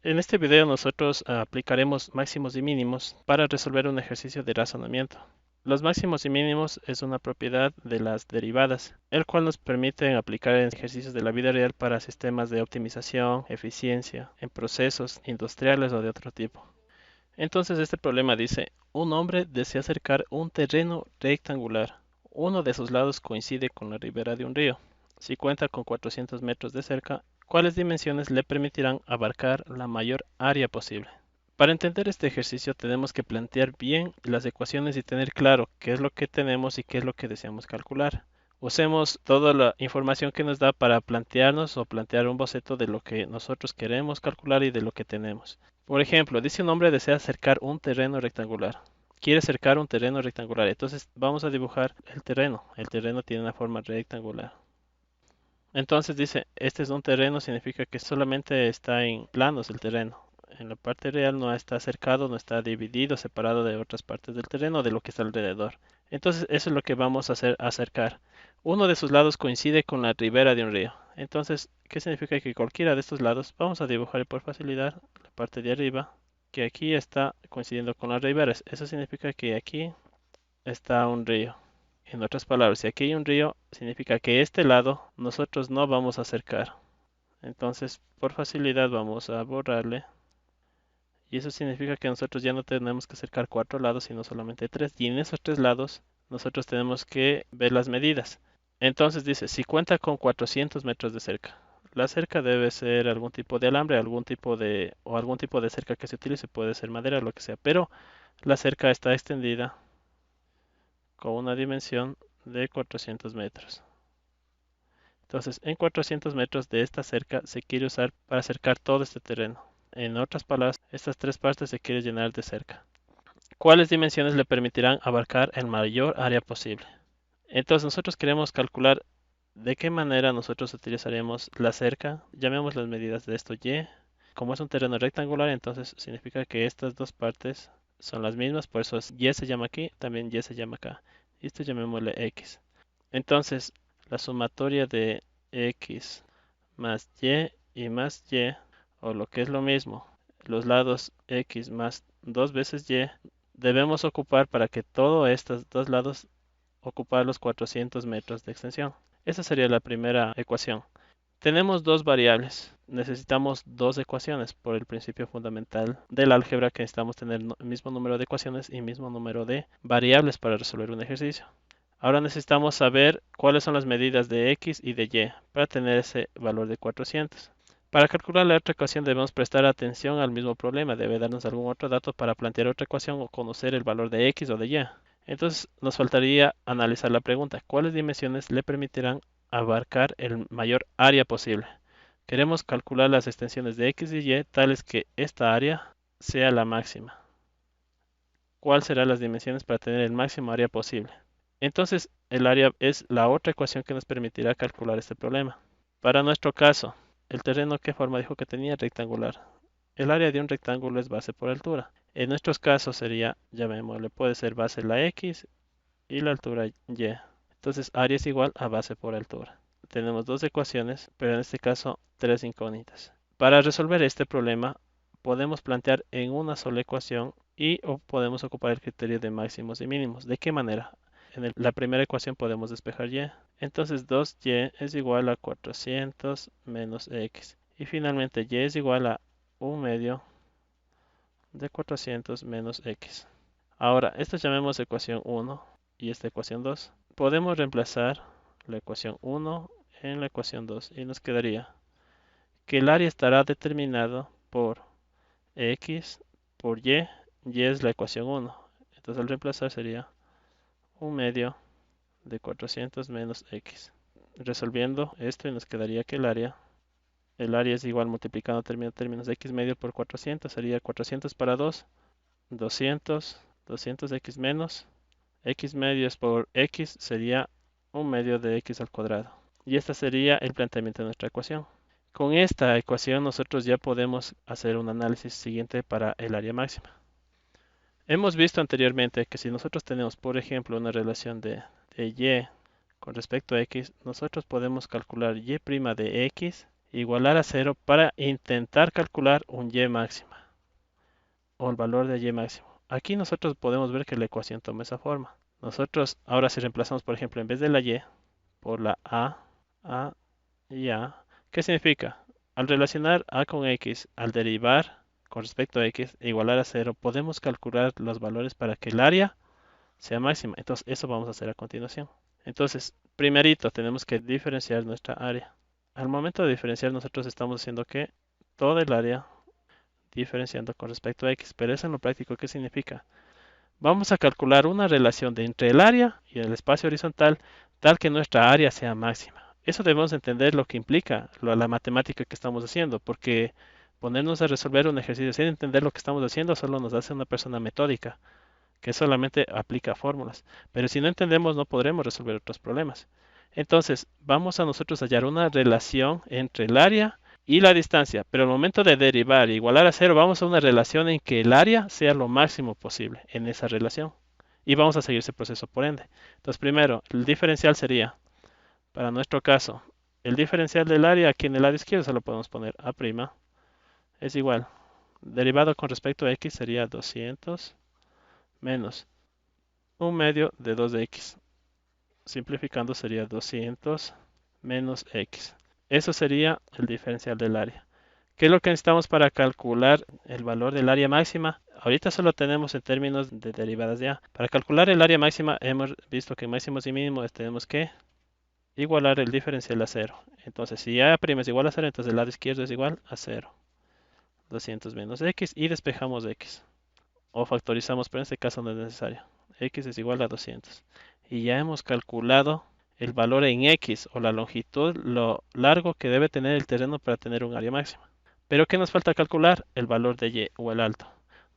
En este video nosotros aplicaremos máximos y mínimos para resolver un ejercicio de razonamiento. Los máximos y mínimos es una propiedad de las derivadas, el cual nos permite aplicar en ejercicios de la vida real para sistemas de optimización, eficiencia, en procesos industriales o de otro tipo. Entonces este problema dice, un hombre desea acercar un terreno rectangular. Uno de sus lados coincide con la ribera de un río. Si cuenta con 400 metros de cerca, ¿cuáles dimensiones le permitirán abarcar la mayor área posible? Para entender este ejercicio tenemos que plantear bien las ecuaciones y tener claro qué es lo que tenemos y qué es lo que deseamos calcular. Usemos toda la información que nos da para plantearnos o plantear un boceto de lo que nosotros queremos calcular y de lo que tenemos. Por ejemplo, dice un hombre desea cercar un terreno rectangular. Quiere cercar un terreno rectangular. Entonces vamos a dibujar el terreno. El terreno tiene una forma rectangular. Entonces dice, este es un terreno, significa que solamente está en planos el terreno. En la parte real no está cercado, no está dividido, separado de otras partes del terreno, de lo que está alrededor. Entonces eso es lo que vamos a hacer, acercar. Uno de sus lados coincide con la ribera de un río. Entonces, ¿qué significa? Que cualquiera de estos lados, vamos a dibujar por facilidad la parte de arriba, que aquí está coincidiendo con las riberas. Eso significa que aquí está un río. En otras palabras, si aquí hay un río, significa que este lado nosotros no vamos a acercar. Entonces, por facilidad vamos a borrarle. Y eso significa que nosotros ya no tenemos que acercar cuatro lados, sino solamente tres. Y en esos tres lados, nosotros tenemos que ver las medidas. Entonces dice, si cuenta con 400 metros de cerca. La cerca debe ser algún tipo de alambre, algún tipo de cerca que se utilice, puede ser madera, lo que sea. Pero la cerca está extendida con una dimensión de 400 metros. Entonces, en 400 metros de esta cerca se quiere usar para cercar todo este terreno. En otras palabras, estas tres partes se quiere llenar de cerca. ¿Cuáles dimensiones le permitirán abarcar el mayor área posible? Entonces, nosotros queremos calcular de qué manera nosotros utilizaríamos la cerca. Llamemos las medidas de esto y. Como es un terreno rectangular, entonces significa que estas dos partes son las mismas, por eso y se llama aquí, también y se llama acá. Y esto llamémosle x. Entonces, la sumatoria de x más y más y, o lo que es lo mismo, los lados x más dos veces y, debemos ocupar para que todos estos dos lados ocupar los 400 metros de extensión. Esa sería la primera ecuación. Tenemos dos variables. Necesitamos dos ecuaciones por el principio fundamental del álgebra, que necesitamos tener el mismo número de ecuaciones y mismo número de variables para resolver un ejercicio. Ahora necesitamos saber cuáles son las medidas de x y de y para tener ese valor de 400. Para calcular la otra ecuación debemos prestar atención al mismo problema. Debe darnos algún otro dato para plantear otra ecuación o conocer el valor de x o de y. Entonces nos faltaría analizar la pregunta. ¿Cuáles dimensiones le permitirán abarcar el mayor área posible? Queremos calcular las extensiones de x y y tales que esta área sea la máxima. ¿Cuáles serán las dimensiones para tener el máximo área posible? Entonces, el área es la otra ecuación que nos permitirá calcular este problema. Para nuestro caso, el terreno, ¿qué forma dijo que tenía? Rectangular. El área de un rectángulo es base por altura. En nuestros casos sería, llamémosle, puede ser base la x y la altura y. Entonces, área es igual a base por altura. Tenemos dos ecuaciones, pero en este caso tres incógnitas. Para resolver este problema, podemos plantear en una sola ecuación y o podemos ocupar el criterio de máximos y mínimos. ¿De qué manera? En la primera ecuación podemos despejar y. Entonces 2y es igual a 400 menos x. Y finalmente y es igual a 1 medio de 400 menos x. Ahora, esta llamemos ecuación 1 y esta ecuación 2. Podemos reemplazar la ecuación 1 en la ecuación 2 y nos quedaría que el área estará determinado por x por y es la ecuación 1. Entonces al reemplazar sería 1 medio de 400 menos x. Resolviendo esto y nos quedaría que el área es igual multiplicando términos x medio por 400, sería 400 para 2, 200, 200x menos, x medios por x sería 1 medio de x al cuadrado. Y este sería el planteamiento de nuestra ecuación. Con esta ecuación nosotros ya podemos hacer un análisis siguiente para el área máxima. Hemos visto anteriormente que si nosotros tenemos, por ejemplo, una relación de y con respecto a x, nosotros podemos calcular y' de x igualar a 0 para intentar calcular un y máxima o el valor de y máximo. Aquí nosotros podemos ver que la ecuación toma esa forma. Nosotros ahora si reemplazamos, por ejemplo, en vez de la y por la a y a, ¿qué significa? Al relacionar a con x, al derivar con respecto a x e igualar a 0, podemos calcular los valores para que el área sea máxima. Entonces, eso vamos a hacer a continuación. Entonces, primerito tenemos que diferenciar nuestra área. Al momento de diferenciar, nosotros estamos haciendo que todo el área diferenciando con respecto a x. Pero eso en lo práctico, ¿qué significa? Vamos a calcular una relación de entre el área y el espacio horizontal tal que nuestra área sea máxima. Eso debemos entender lo que implica la matemática que estamos haciendo, porque ponernos a resolver un ejercicio sin entender lo que estamos haciendo solo nos hace una persona metódica, que solamente aplica fórmulas. Pero si no entendemos no podremos resolver otros problemas. Entonces, vamos a nosotros hallar una relación entre el área y la distancia, pero al momento de derivar e igualar a 0, vamos a una relación en que el área sea lo máximo posible en esa relación. Y vamos a seguir ese proceso por ende. Entonces, primero, el diferencial sería, para nuestro caso, el diferencial del área aquí en el lado izquierdo se lo podemos poner a' es igual. Derivado con respecto a x sería 200 menos un medio de 2 de x. Simplificando sería 200 menos x. Eso sería el diferencial del área. ¿Qué es lo que necesitamos para calcular el valor del área máxima? Ahorita solo tenemos en términos de derivadas ya. Para calcular el área máxima hemos visto que en máximos y mínimos tenemos que igualar el diferencial a 0. Entonces si a' es igual a 0, entonces el lado izquierdo es igual a 0. 200 menos x y despejamos x. O factorizamos, pero en este caso no es necesario. X es igual a 200. Y ya hemos calculado el valor en x o la longitud, lo largo que debe tener el terreno para tener un área máxima. Pero ¿qué nos falta calcular? El valor de y o el alto.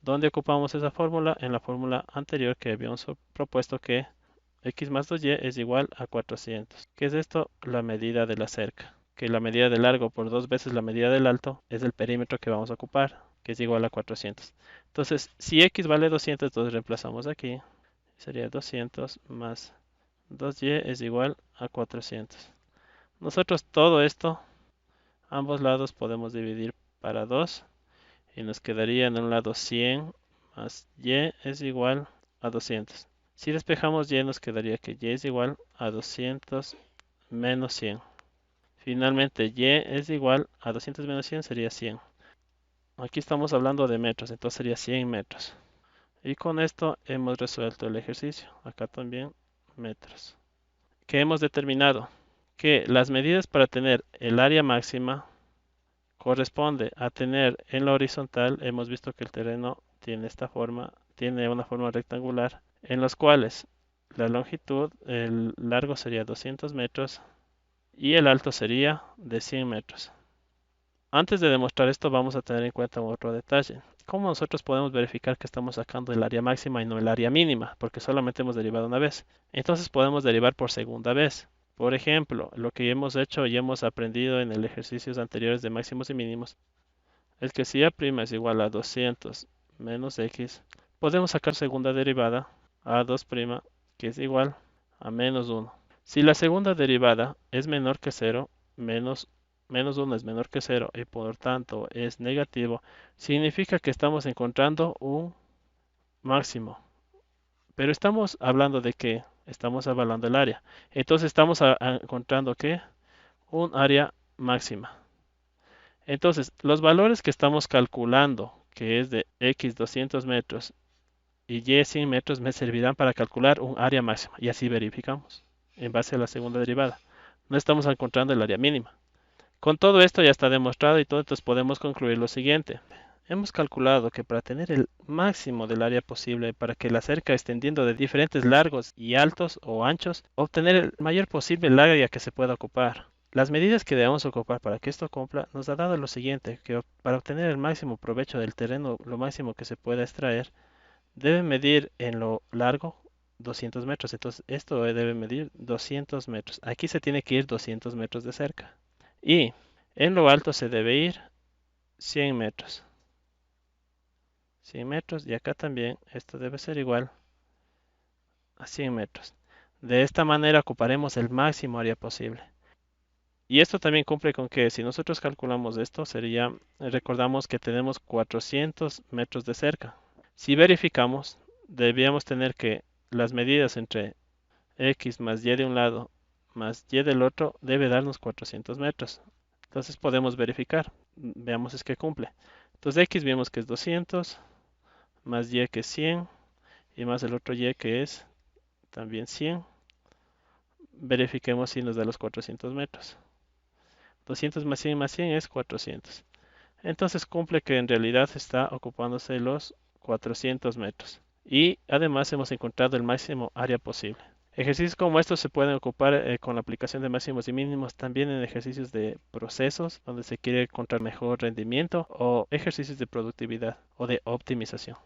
¿Dónde ocupamos esa fórmula? En la fórmula anterior que habíamos propuesto que x más 2y es igual a 400. ¿Qué es esto? La medida de la cerca. Que la medida del largo por 2 veces la medida del alto es el perímetro que vamos a ocupar, que es igual a 400. Entonces, si x vale 200, entonces reemplazamos aquí. Sería 200 más 2y es igual a 400. Nosotros todo esto, ambos lados podemos dividir para 2 y nos quedaría en un lado 100 más y es igual a 200. Si despejamos y nos quedaría que y es igual a 200 menos 100. Finalmente y es igual a 200 menos 100 sería 100. Aquí estamos hablando de metros, entonces sería 100 metros. Y con esto hemos resuelto el ejercicio. Acá también metros. ¿Qué hemos determinado? Que las medidas para tener el área máxima corresponde a tener en la horizontal, hemos visto que el terreno tiene esta forma, tiene una forma rectangular, en los cuales la longitud, el largo sería 200 metros y el alto sería de 100 metros. Antes de demostrar esto vamos a tener en cuenta otro detalle. ¿Cómo nosotros podemos verificar que estamos sacando el área máxima y no el área mínima? Porque solamente hemos derivado una vez. Entonces podemos derivar por segunda vez. Por ejemplo, lo que hemos hecho y h'hemos aprendido en el ejercicios anteriores de máximos y mínimos es que si a' es igual a 200 menos x, podemos sacar segunda derivada a 2' que es igual a menos 1. Si la segunda derivada es menor que 0, menos 1 es menor que 0 y por tanto es negativo, significa que estamos encontrando un máximo. Pero estamos hablando de que estamos evaluando el área. Entonces estamos encontrando que un área máxima. Entonces, los valores que estamos calculando, que es de x 200 metros y y 100 metros, me servirán para calcular un área máxima. Y así verificamos, en base a la segunda derivada. No estamos encontrando el área mínima. Con todo esto ya está demostrado y todo, entonces podemos concluir lo siguiente. Hemos calculado que para tener el máximo del área posible, para que la cerca extendiendo de diferentes largos y altos o anchos, obtener el mayor posible área que se pueda ocupar. Las medidas que debemos ocupar para que esto cumpla nos ha dado lo siguiente, que para obtener el máximo provecho del terreno, lo máximo que se pueda extraer, debe medir en lo largo 200 metros. Entonces esto debe medir 200 metros. Aquí se tiene que ir 200 metros de cerca. Y en lo alto se debe ir 100 metros. 100 metros y acá también esto debe ser igual a 100 metros. De esta manera ocuparemos el máximo área posible. Y esto también cumple con que si nosotros calculamos esto, sería, recordamos que tenemos 400 metros de cerca. Si verificamos, debíamos tener que las medidas entre x más y de un lado más y del otro debe darnos 400 metros. Entonces podemos verificar. Veamos si es que cumple. Entonces x vemos que es 200, más y que es 100, y más el otro y que es también 100. Verifiquemos si nos da los 400 metros. 200 más 100 es 400. Entonces cumple que en realidad está ocupándose los 400 metros. Y además hemos encontrado el máximo área posible. Ejercicios como estos se pueden ocupar con la aplicación de máximos y mínimos también en ejercicios de procesos donde se quiere encontrar mejor rendimiento o ejercicios de productividad o de optimización.